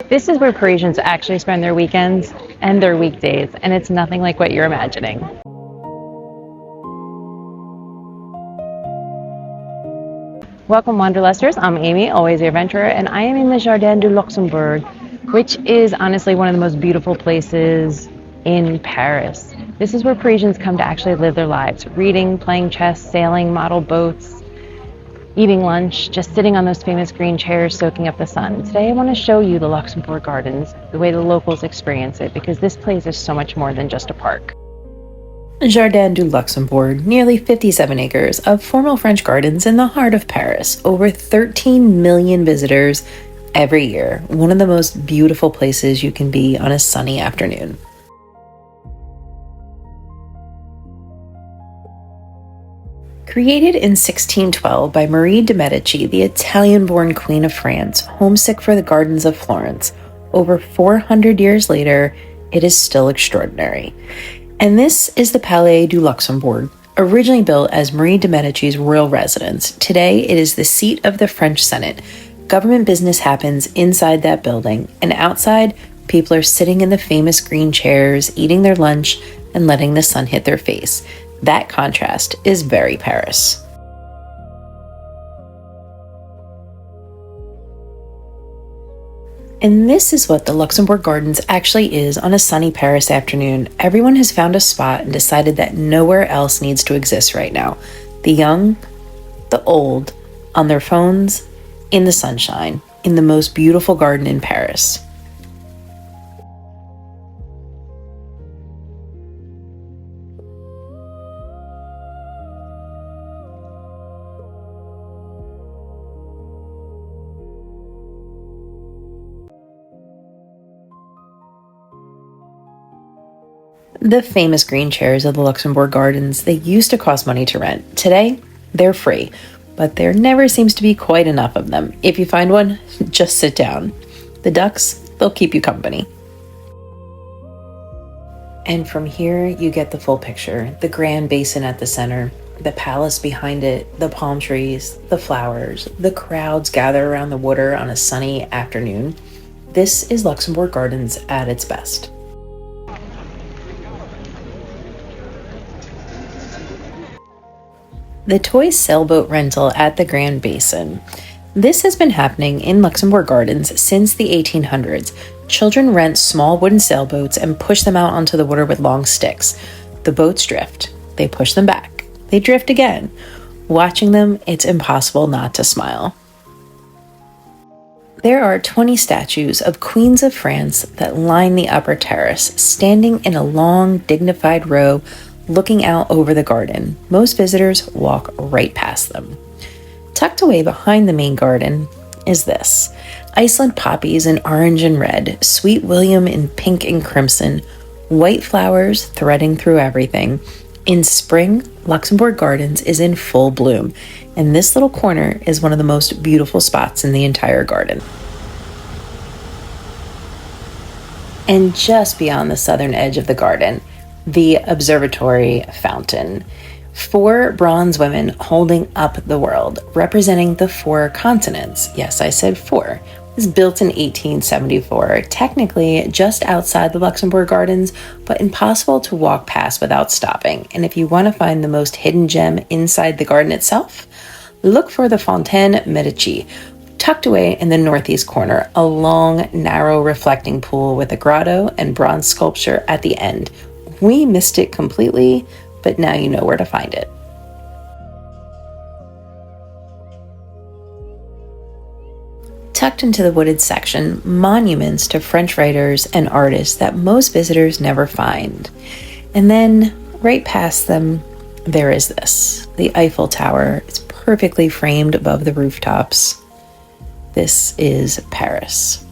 This is where Parisians actually spend their weekends and their weekdays, and it's nothing like what you're imagining. Welcome, Wanderlusters. I'm Amy, always your adventurer, and I am in the Jardin du Luxembourg, which is honestly one of the most beautiful places in Paris. This is where Parisians come to actually live their lives, reading, playing chess, sailing, model boats, eating lunch, just sitting on those famous green chairs soaking up the sun. Today I want to show you the Luxembourg Gardens, the way the locals experience it, because this place is so much more than just a park. Jardin du Luxembourg, nearly 57 acres of formal French gardens in the heart of Paris. Over 13 million visitors every year. One of the most beautiful places you can be on a sunny afternoon. Created in 1612 by Marie de' Medici, the Italian-born Queen of France, homesick for the gardens of Florence, over 400 years later, it is still extraordinary. And this is the Palais du Luxembourg, originally built as Marie de' Medici's royal residence. Today, it is the seat of the French Senate. Government business happens inside that building, and outside, people are sitting in the famous green chairs, eating their lunch, and letting the sun hit their face. That contrast is very Paris. And this is what the Luxembourg Gardens actually is on a sunny Paris afternoon. Everyone has found a spot and decided that nowhere else needs to exist right now. The young, the old, on their phones, in the sunshine, in the most beautiful garden in Paris. The famous green chairs of the Luxembourg Gardens, they used to cost money to rent. Today, they're free, but there never seems to be quite enough of them. If you find one, just sit down. The ducks, they'll keep you company. And from here, you get the full picture. The grand basin at the center, the palace behind it, the palm trees, the flowers, the crowds gather around the water on a sunny afternoon. This is Luxembourg Gardens at its best. The toy sailboat rental at the Grand Basin. This has been happening in Luxembourg Gardens since the 1800s. Children rent small wooden sailboats and push them out onto the water with long sticks. The boats drift. They push them back. They drift again. Watching them, it's impossible not to smile. There are 20 statues of queens of France that line the upper terrace, standing in a long, dignified row looking out over the garden. Most visitors walk right past them. Tucked away behind the main garden is this. Iceland poppies in orange and red, Sweet William in pink and crimson, white flowers threading through everything. In spring, Luxembourg Gardens is in full bloom, and this little corner is one of the most beautiful spots in the entire garden. And just beyond the southern edge of the garden, the Observatory Fountain. 4 bronze women holding up the world, representing the 4 continents. Yes, I said 4. It was built in 1874, technically just outside the Luxembourg Gardens, but impossible to walk past without stopping. And if you want to find the most hidden gem inside the garden itself, look for the Fontaine Médicis, tucked away in the northeast corner, a long, narrow reflecting pool with a grotto and bronze sculpture at the end. We missed it completely, but now you know where to find it. Tucked into the wooded section, monuments to French writers and artists that most visitors never find. And then, right past them, there is this, the Eiffel Tower. It's perfectly framed above the rooftops. This is Paris.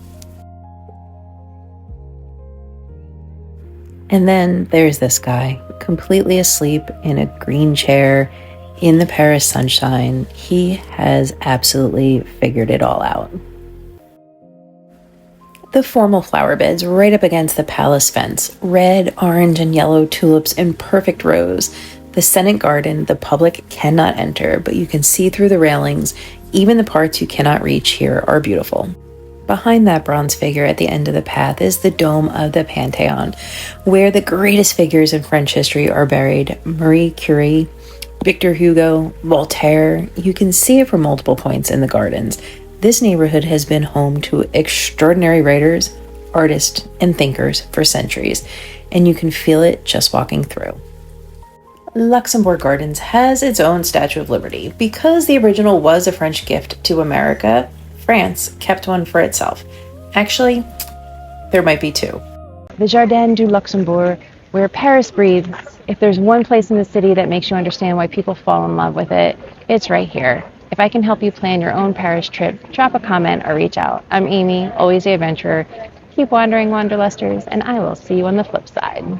And then there's this guy, completely asleep in a green chair in the Paris sunshine. He has absolutely figured it all out. The formal flower beds right up against the palace fence, red, orange, and yellow tulips in perfect rows. The Senate garden the public cannot enter, but you can see through the railings. Even the parts you cannot reach here are beautiful. Behind that bronze figure at the end of the path is the dome of the Panthéon, where the greatest figures in French history are buried. Marie Curie, Victor Hugo, Voltaire. You can see it from multiple points in the gardens. This neighborhood has been home to extraordinary writers, artists, and thinkers for centuries, and you can feel it just walking through. Luxembourg Gardens has its own Statue of Liberty. Because the original was a French gift to America, France kept one for itself. Actually, there might be two. The Jardin du Luxembourg, where Paris breathes. If there's one place in the city that makes you understand why people fall in love with it, it's right here. If I can help you plan your own Paris trip, drop a comment or reach out. I'm Amy, always the adventurer. Keep wandering, Wanderlusters, and I will see you on the flip side.